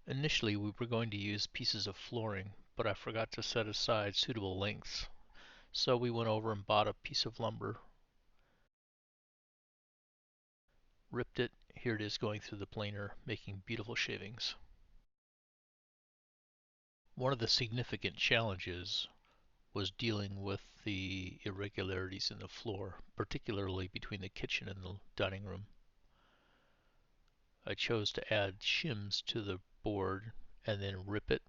Initially we were going to use pieces of flooring, but I forgot to set aside suitable lengths. So we went over and bought a piece of lumber, ripped it, here it is going through the planer, making beautiful shavings. One of the significant challenges was dealing with the irregularities in the floor, particularly between the kitchen and the dining room. I chose to add shims to the board and then rip it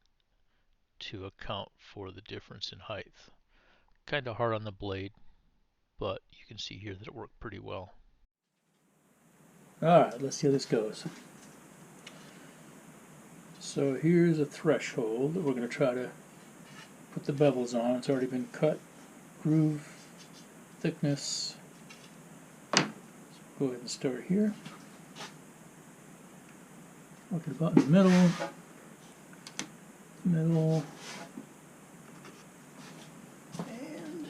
to account for the difference in height. Kind of hard on the blade, but you can see here that it worked pretty well. Alright, let's see how this goes. So here's a threshold that we're going to try to put the bevels on. It's already been cut, groove, thickness. So go ahead and start here. Work it about in the middle, and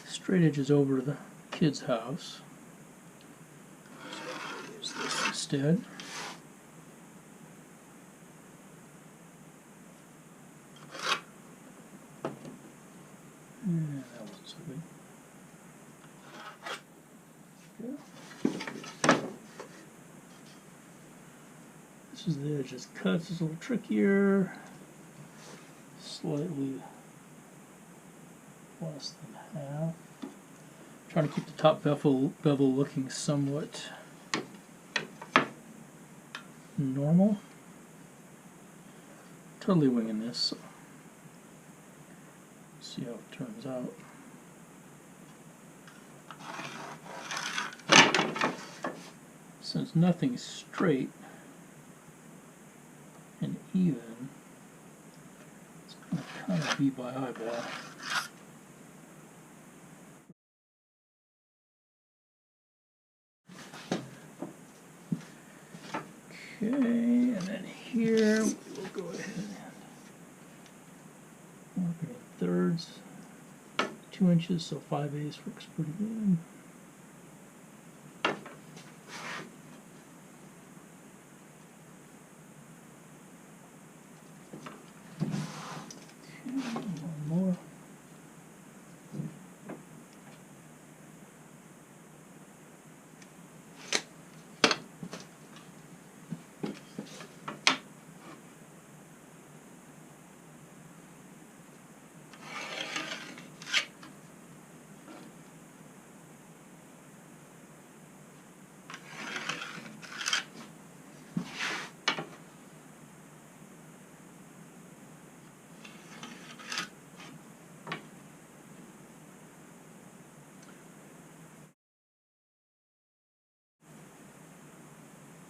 straight edges over to the kid's house. So use this instead. And that wasn't so good. This is the edge just cuts. It's a little trickier. Slightly less than half. Trying to keep the top bevel looking somewhat normal. Totally winging this, so see how it turns out. Since nothing's straight and even, it's going to kind of be by eyeball. Okay, and then here we'll go ahead and work it in thirds, 2 inches, so 5/8 works pretty good. One more.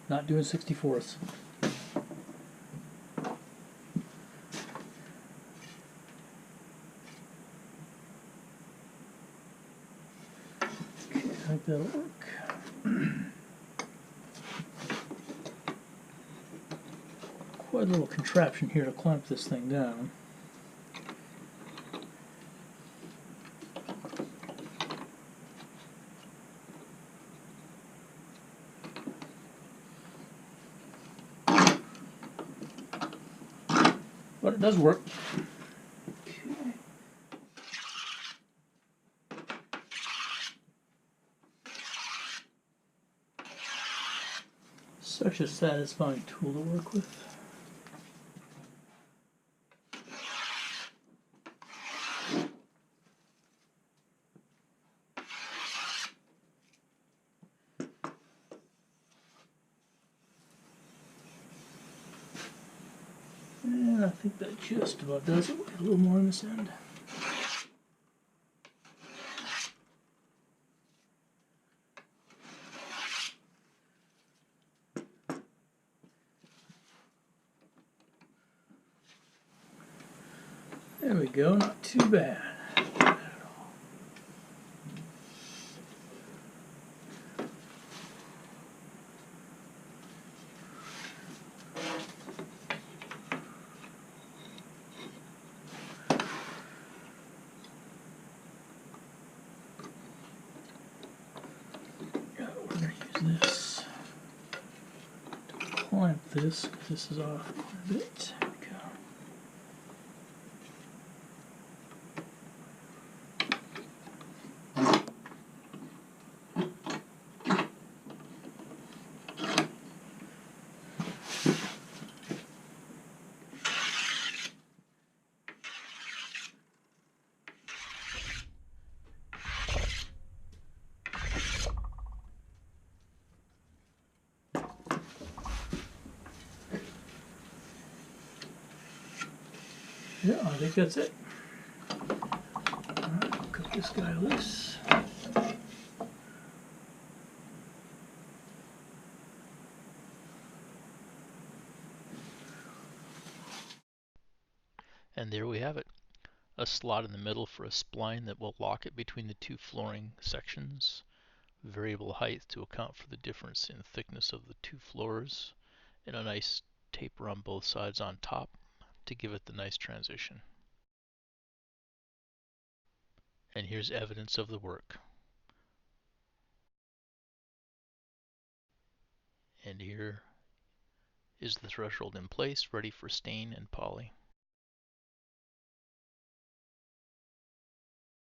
Not doing 64ths. Okay, I think that'll work. Quite a little contraption here to clamp this thing down. But it does work. Okay. Such a satisfying tool to work with. And I think that just about does it. We'll get a little more on this end. There we go, not too bad. We're going to use this to clamp this, 'cause this is off a bit. There we go. Yeah, I think that's it. Alright, I'll cut this guy loose. And there we have it. A slot in the middle for a spline that will lock it between the two flooring sections. Variable height to account for the difference in thickness of the two floors. And a nice taper on both sides on top to give it the nice transition. And here's evidence of the work. And here is the threshold in place, ready for stain and poly.